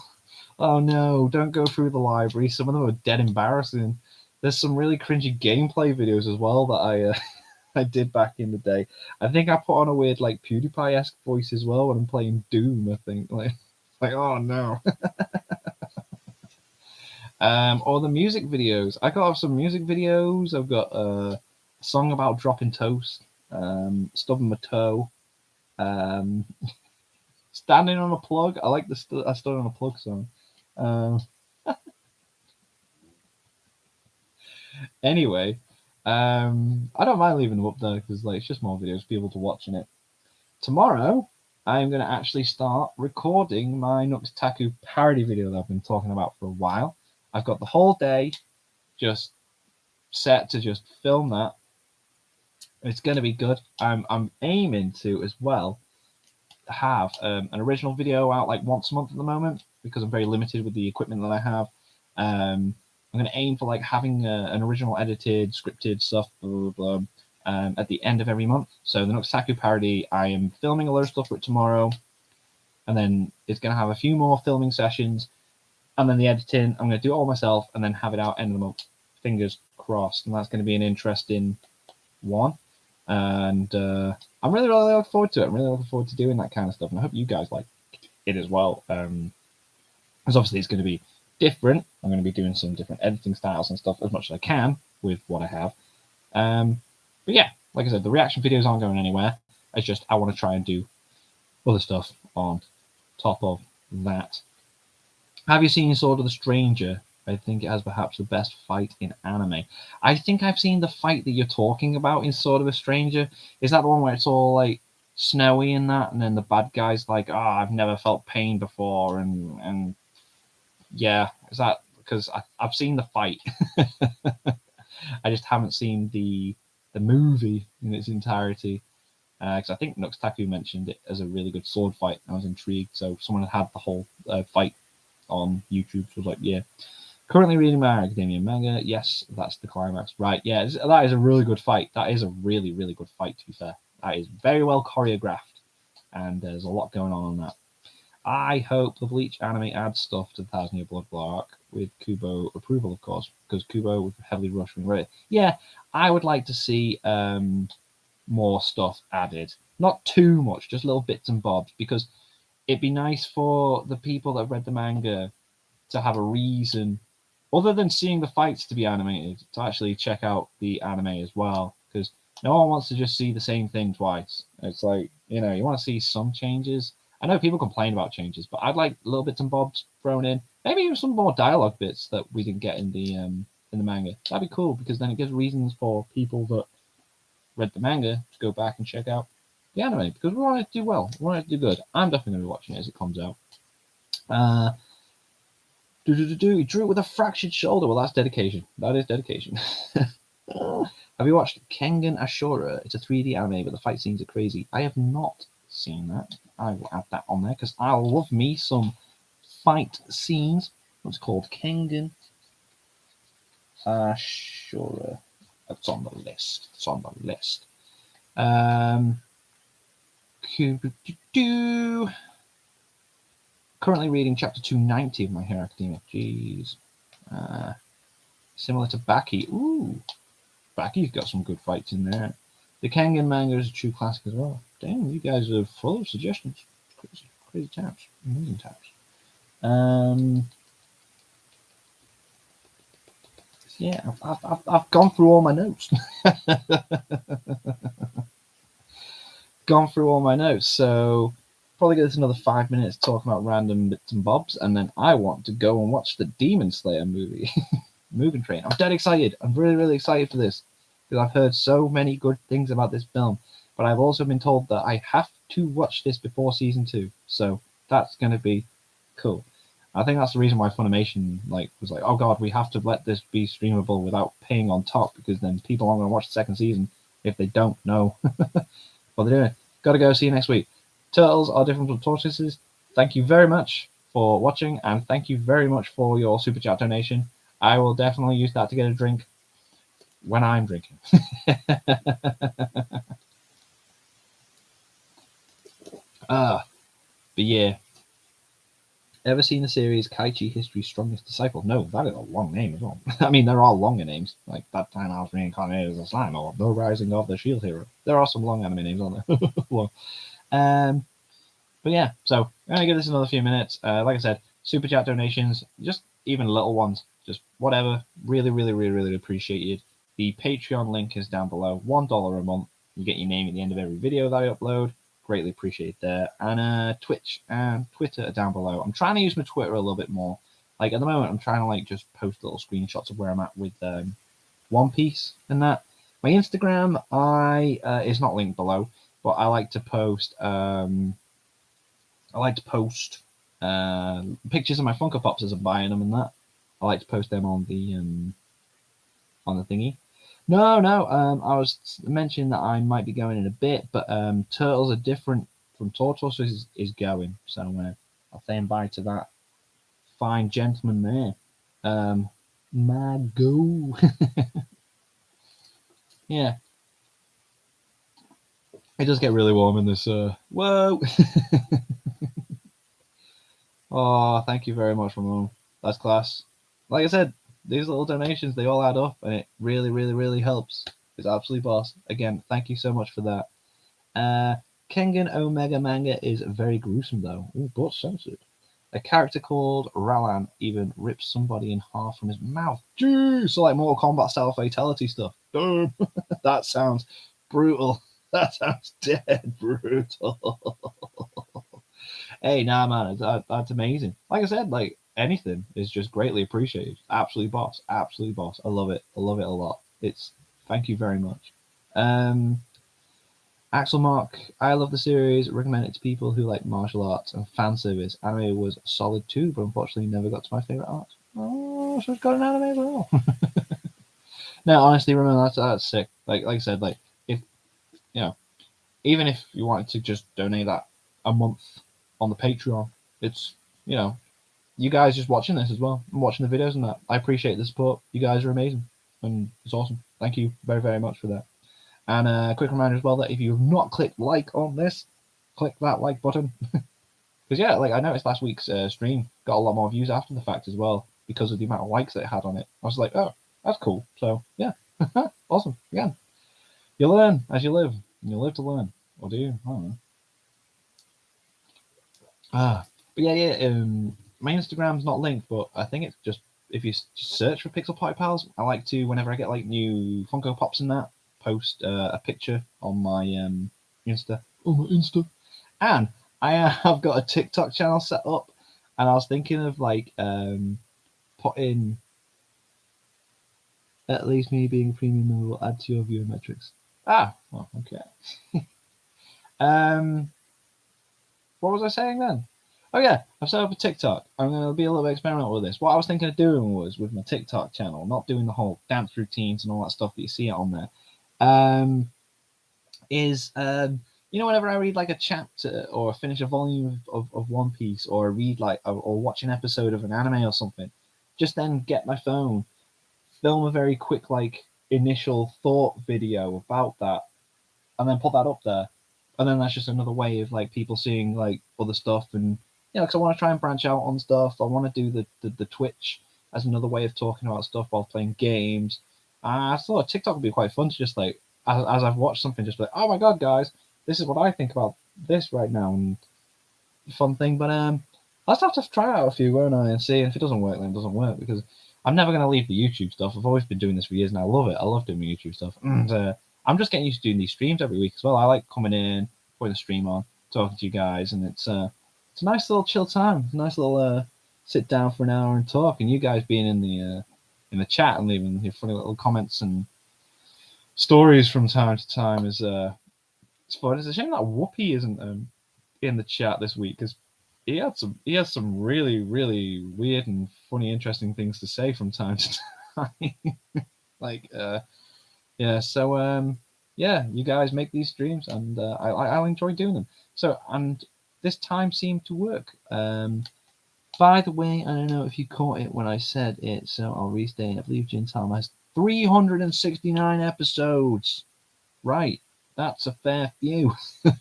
Oh no, don't go through the library. Some of them are dead embarrassing. There's some really cringy gameplay videos as well that I I did back in the day. I think I put on a weird like PewDiePie-esque voice as well when I'm playing Doom. I think like oh no. Or the music videos. I got some music videos. I've got a song about dropping toast, stubbing my toe, standing on a plug. I like the I stood on a plug song. Anyway, I don't mind leaving them up there because like it's just more videos for people to watch in it. Tomorrow, I'm going to actually start recording my Nux Taku parody video that I've been talking about for a while. I've got the whole day just set to just film that. It's going to be good. I'm aiming to as well have an original video out like once a month at the moment because I'm very limited with the equipment that I have. I'm going to aim for like having an original edited, scripted stuff, blah, blah, blah, at the end of every month. So the Nux Taku parody, I am filming a load of stuff for it tomorrow, and then it's going to have a few more filming sessions, and then the editing, I'm going to do it all myself, and then have it out end of the month. Fingers crossed, and that's going to be an interesting one. And I'm really looking forward to it. I'm really looking forward to doing that kind of stuff, and I hope you guys like it as well. Because obviously it's going to be different. I'm going to be doing some different editing styles and stuff as much as I can with what I have. But yeah, like I said, the reaction videos aren't going anywhere. It's just I want to try and do other stuff on top of that. Have you seen Sword of the Stranger? I think it has perhaps the best fight in anime. I think I've seen the fight that you're talking about in Sword of a Stranger. Is that the one where it's all like snowy and that, and then the bad guy's like, "Oh, I've never felt pain before," and yeah, is that because I've seen the fight? I just haven't seen the movie in its entirety. Because I think Nux Taku mentioned it as a really good sword fight. I was intrigued. So someone had the whole fight on YouTube. So I was like, yeah. Currently reading My Academia manga. Yes, that's the climax. Right, yeah, that is a really good fight. That is a really, really good fight, to be fair. That is very well choreographed, and there's a lot going on that. I hope the Bleach anime adds stuff to the 1,000 Year Blood Boil arc with Kubo approval, of course, because Kubo was heavily rushed when read it. Yeah, I would like to see more stuff added. Not too much, just little bits and bobs, because it'd be nice for the people that read the manga to have a reason, other than seeing the fights to be animated, to actually check out the anime as well, because no one wants to just see the same thing twice. It's like, you want to see some changes. I know people complain about changes, but I'd like little bits and bobs thrown in. Maybe even some more dialogue bits that we didn't get in the manga. That'd be cool, because then it gives reasons for people that read the manga to go back and check out the anime, because we want it to do well. We want it to do good. I'm definitely going to be watching it as it comes out. He drew it with a fractured shoulder. Well, that's dedication. That is dedication. Have you watched Kengan Ashura? It's a 3D anime, but the fight scenes are crazy. I have not seen that. I will add that on there because I love me some fight scenes. What's it called? Kengan Ashura. It's on the list. It's on the list. Currently reading chapter 290 of My Hero Academia. Jeez. Similar to Baki. Ooh. Baki's got some good fights in there. The Kengan manga is a true classic as well. Damn, you guys are full of suggestions. Crazy tabs. Amazing tabs. Yeah, I've gone through all my notes. So probably get this another 5 minutes talking about random bits and bobs, and then I want to go and watch the Demon Slayer movie, Mugen Train. I'm dead excited. I'm really, really excited for this because I've heard so many good things about this film, but I've also been told that I have to watch this before season 2, so that's going to be cool. I think that's the reason why Funimation was like, oh god, we have to let this be streamable without paying on top, because then people aren't going to watch the second season if they don't know what they're doing. Gotta go. See you next week. Turtles are different from tortoises. Thank you very much for watching, and thank you very much for your super chat donation. I will definitely use that to get a drink when I'm drinking. But yeah. Ever seen the series Kaichi History's Strongest Disciple? No, that is a long name as well. I mean, there are longer names, like That Time I Was Reincarnated as a Slime, or The Rising of the Shield Hero. There are some long anime names on there. Long. But yeah, so I'm going to give this another few minutes. Like I said, super chat donations, just even little ones, just whatever. Really, really, really, really appreciated. The Patreon link is down below. $1 a month. You get your name at the end of every video that I upload. Greatly appreciate there. And Twitch and Twitter are down below. I'm trying to use my Twitter a little bit more. Like at the moment, I'm trying to just post little screenshots of where I'm at with One Piece and that. My Instagram, is not linked below, but I like to post. Pictures of my Funko Pops as I'm buying them and that. I like to post them on the thingy. No. I was mentioning that I might be going in a bit, but Turtles are different from Tortoise is going, so I'll stand by to that fine gentleman there. My go. Yeah, it does get really warm in this. Whoa. Oh, thank you very much, Ramon. That's class. Like I said, these little donations, they all add up, and it really, really, really helps. It's absolutely boss. Again, thank you so much for that. Kengan Omega manga is very gruesome, though. Ooh, but censored. A character called Ralan even rips somebody in half from his mouth. Jeez! So like Mortal Kombat style fatality stuff. Damn. That sounds brutal. That sounds dead brutal. Hey, nah, man, that's amazing. Like I said, like anything is just greatly appreciated. Absolutely boss, absolutely boss. I love it. I love it a lot. It's thank you very much. Axel Mark, I love the series. Recommend it to people who like martial arts and fan service. Anime was solid too, but unfortunately never got to my favorite art. Oh, so it's got an anime as well. No, honestly, remember that's sick. Like I said, like if you know, even if you wanted to just donate that a month on the Patreon, it's you guys just watching this as well and watching the videos and that. I appreciate the support. You guys are amazing and it's awesome. Thank you very, very much for that. And a quick reminder as well that if you have not clicked like on this, click that like button. Because yeah, like I noticed last week's stream got a lot more views after the fact as well because of the amount of likes that it had on it. I was like, oh, that's cool. So yeah, awesome. Again, you learn as you live, and you live to learn. Or do you? I don't know. But yeah. My Instagram's not linked, but I think it's just if you search for Pixel Party Pals, I like to whenever I get like new Funko Pops and that, post a picture on my Insta. On my Insta, and I have got a TikTok channel set up, and I was thinking of like putting at least me being a premium member will add to your viewer metrics. Well, okay. What was I saying then? Oh yeah, I've set up a TikTok. I'm going to be a little bit experimental with this. What I was thinking of doing was with my TikTok channel, not doing the whole dance routines and all that stuff that you see on there. Whenever I read like a chapter or finish a volume of One Piece or read or watch an episode of an anime or something, just then get my phone, film a very quick like initial thought video about that, and then put that up there. And then that's just another way of like people seeing like other stuff, and because I want to try and branch out on stuff. I want to do the Twitch as another way of talking about stuff while playing games. I thought TikTok would be quite fun to just like as I've watched something, just like, oh my god, guys, this is what I think about this right now, and fun thing. But I'll just have to try out a few, won't I, and see. And if it doesn't work, then it doesn't work, because I'm never going to leave the YouTube stuff. I've always been doing this for years, and I love it. I love doing the YouTube stuff, and I'm just getting used to doing these streams every week as well. I like coming in, putting the stream on, talking to you guys, and it's a nice little chill time. It's a nice little sit down for an hour and talk, and you guys being in the chat and leaving your funny little comments and stories from time to time is it's fun. It's a shame that Whoopi isn't in the chat this week, because he has some really, really weird and funny, interesting things to say from time to time. Like yeah, so yeah, you guys make these streams, and I'll enjoy doing them. So, and this time seemed to work. By the way, I don't know if you caught it when I said it, so I'll restate. I believe Gintama has 369 episodes. Right, that's a fair few. I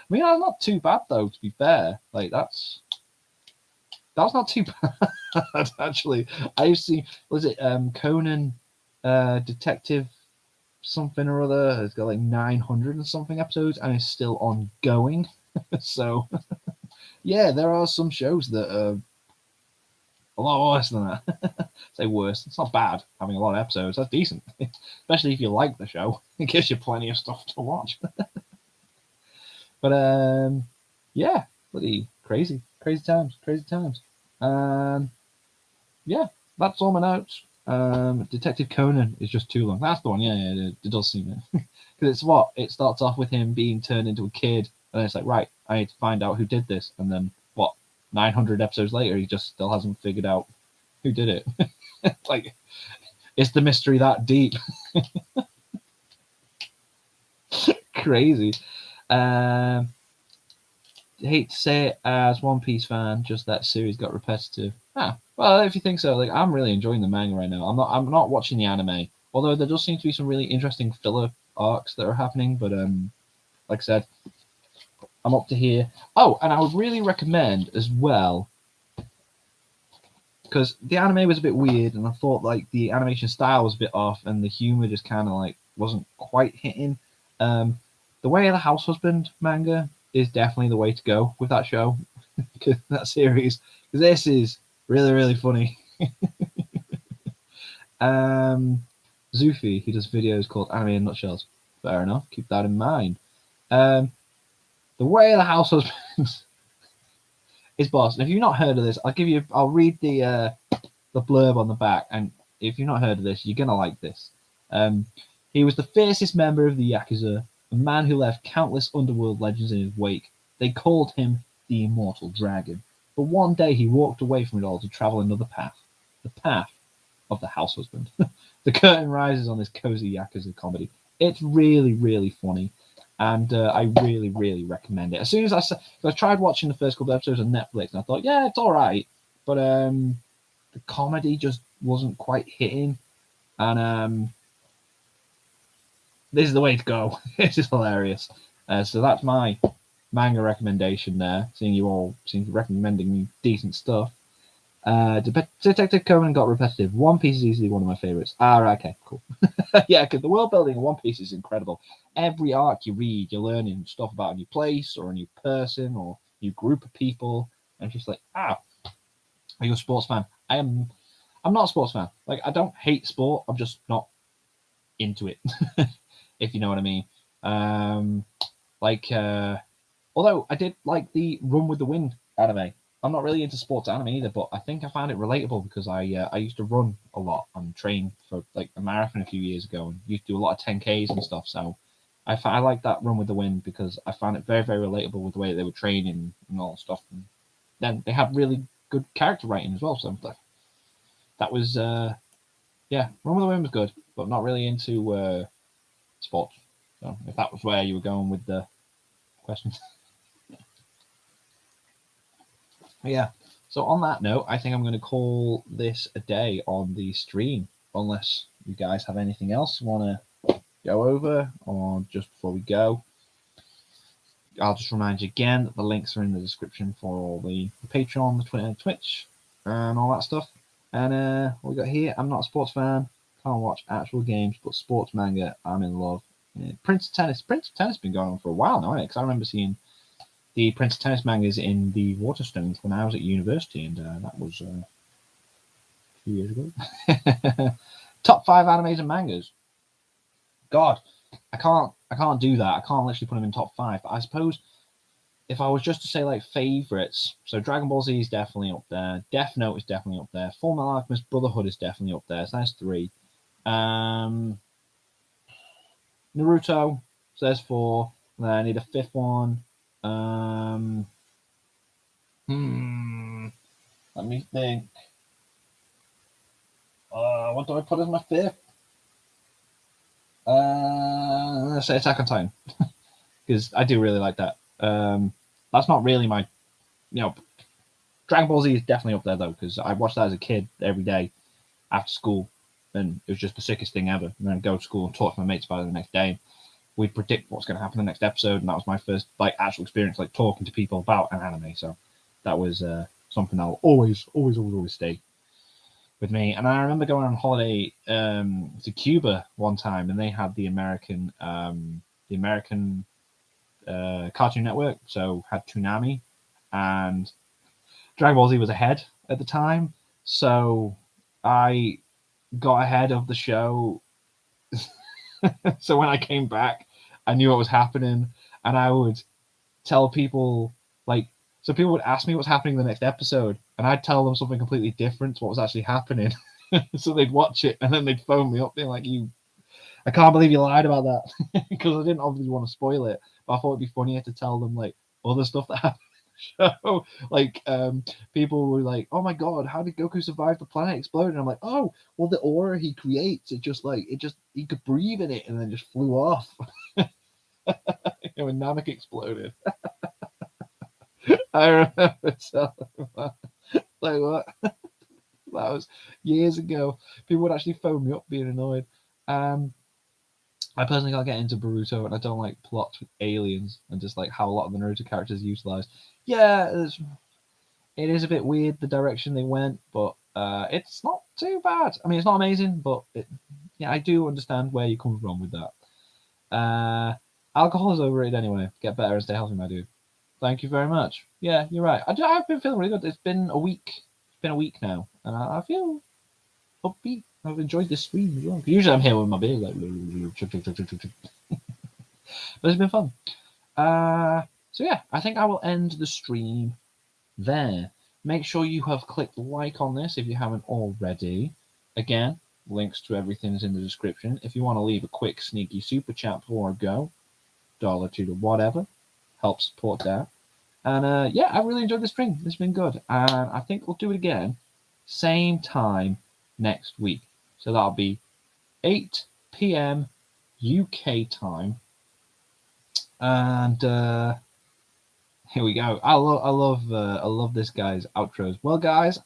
mean, that's not too bad though. To be fair, like that's not too bad actually. I used to see, was it Conan, Detective something or other, has got like 900 and something episodes and is still ongoing. So yeah, there are some shows that are a lot worse than that. Say worse, it's not bad having a lot of episodes. That's decent, especially if you like the show. It gives you plenty of stuff to watch. But yeah, bloody crazy times. Yeah, that's all my notes. Detective Conan is just too long. That's the one. Yeah, it does seem it. Because it starts off with him being turned into a kid, and it's like, right, I need to find out who did this, and then 900 episodes later, he just still hasn't figured out who did it. Like, is the mystery that deep? Crazy. Hate to say it as One Piece fan, just that series got repetitive. Well, if you think so, like, I'm really enjoying the manga right now. I'm not watching the anime, although there does seem to be some really interesting filler arcs that are happening. But like I said, I'm up to here. Oh, and I would really recommend as well, because the anime was a bit weird, and I thought like the animation style was a bit off, and the humor just kind of like wasn't quite hitting. The Way of the House Husband manga is definitely the way to go with that show, that series, because this is really, really funny. Zufi, he does videos called Anime in Nutshells. Fair enough, keep that in mind. The Way of the House Husband is boss. And if you've not heard of this, I'll read the blurb on the back, and if you've not heard of this, you're gonna like this. He was the fiercest member of the Yakuza, a man who left countless underworld legends in his wake. They called him the Immortal Dragon. But one day he walked away from it all to travel another path, the path of the house husband. The curtain rises on this cozy Yakuza comedy. It's really, really funny, and I really, really recommend it. As soon as I tried watching the first couple of episodes on Netflix, and I thought, yeah, it's all right, but the comedy just wasn't quite hitting, and this is the way to go. This is hilarious. So that's my manga recommendation there, seeing you all seem to be recommending decent stuff. Detective Conan got repetitive. One Piece is easily one of my favorites. Okay, cool. Yeah, because the world building in One Piece is incredible. Every arc you read, you're learning stuff about a new place or a new person or a new group of people. And it's just like, are you a sports fan? I'm not a sports fan. Like, I don't hate sport. I'm just not into it, if you know what I mean. Although I did like the Run with the Wind anime. I'm not really into sports anime either, but I think I found it relatable because I used to run a lot and train for like a marathon a few years ago, and used to do a lot of 10Ks and stuff. So I like that Run with the Wind because I found it very, very relatable with the way they were training and all that stuff. And then they had really good character writing as well. So that was Run with the Wind was good, but not really into sports. So if that was where you were going with the questions. Yeah. So on that note, I think I'm going to call this a day on the stream, unless you guys have anything else you want to go over, or just before we go, I'll just remind you again that the links are in the description for all the Patreon, the Twitter, and Twitch, and all that stuff. And what we got here, I'm not a sports fan, can't watch actual games, but sports manga, I'm in love. Prince of Tennis has been going on for a while now, because I remember seeing the Prince of Tennis mangas in the Waterstones when I was at university, and that was a few years ago. Top 5 animes and mangas. God, I can't do that. I can't literally put them in top 5. But I suppose if I was just to say like favorites, so Dragon Ball Z is definitely up there. Death Note is definitely up there. Fullmetal Alchemist Brotherhood is definitely up there. So that's 3. Naruto, so there's 4. Then I need a 5th one. Let me think. What do I put as my 5th? Let's say Attack on Titan, because I do really like that. That's not really my, Dragon Ball Z is definitely up there though, because I watched that as a kid every day after school, and it was just the sickest thing ever. And then I'd go to school and talk to my mates about it the next day. We'd predict what's going to happen in the next episode, and that was my first actual experience talking to people about an anime. So that was something that'll always stay with me. And I remember going on holiday to Cuba one time, and they had the American Cartoon Network, so had Toonami, and Dragon Ball Z was ahead at the time, so I got ahead of the show. So when I came back, I knew what was happening, and I would tell people so people would ask me what's happening in the next episode, and I'd tell them something completely different to what was actually happening. So they'd watch it and then they'd phone me up being like, I can't believe you lied about that. Because I didn't obviously want to spoil it, but I thought it'd be funnier to tell them like other stuff that happened in the show. Like people were like, oh my god, how did Goku survive the planet exploding? And I'm like, oh, well, the aura he creates, he could breathe in it and then just flew off. When Namek exploded. I remember telling that. Like what? That was years ago. People would actually phone me up being annoyed. I personally can't get into Boruto, and I don't like plots with aliens and just like how a lot of the Naruto characters are utilized. Yeah, it is a bit weird the direction they went, but it's not too bad. I mean, it's not amazing, but yeah, I do understand where you come from with that. Alcohol is overrated anyway. Get better and stay healthy, my dude. Thank you very much. Yeah, you're right. I've been feeling really good. It's been a week. It's been a week now, and I feel upbeat. I've enjoyed this stream as well. Usually I'm here with my beer, like, but it's been fun. So yeah, I think I will end the stream there. Make sure you have clicked like on this if you haven't already. Again, links to everything is in the description. If you want to leave a quick sneaky super chat before I go, $1 to whatever, help support that. And yeah, I really enjoyed the stream. It's been good, and I think we'll do it again, same time next week. So that'll be 8 p.m. UK time, and here we go. I love this guy's outros. Well, guys,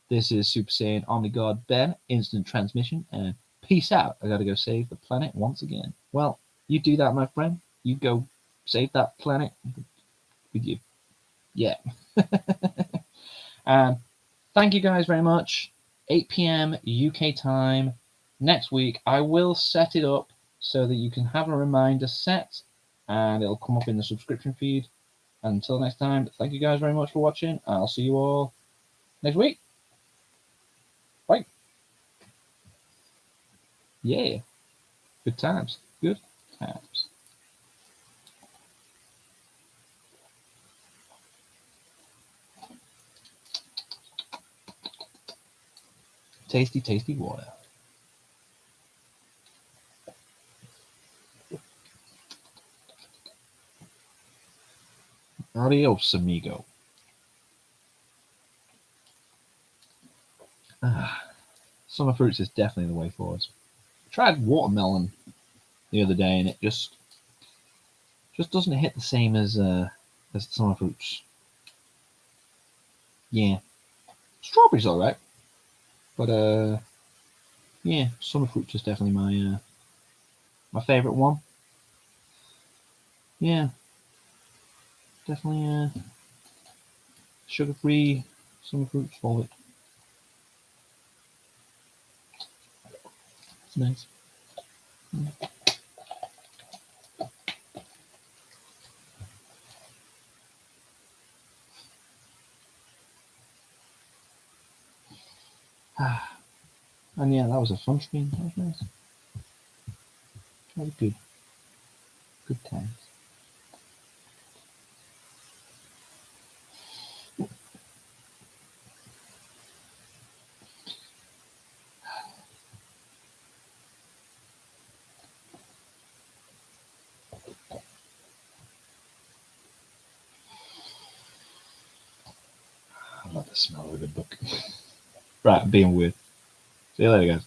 this is Super Saiyan Omnigod Ben, instant transmission, and peace out. I gotta go save the planet once again. Well, you do that, my friend. You go save that planet with you. Yeah. And thank you guys very much. 8 p.m. UK time next week. I will set it up so that you can have a reminder set, and it'll come up in the subscription feed. Until next time, thank you guys very much for watching. I'll see you all next week. Bye. Yeah. Good times. Good times. Tasty, tasty water. Adios, amigo. Summer fruits is definitely the way forward. I tried watermelon the other day, and it just doesn't hit the same as summer fruits. Yeah, strawberries all right, but yeah, summer fruits is definitely my favorite one. Yeah, definitely sugar-free summer fruits for it. It's nice. And yeah, that was a fun stream. That was nice. That was good. Good times. I love the smell of a good book. Right, being weird. See you later, guys.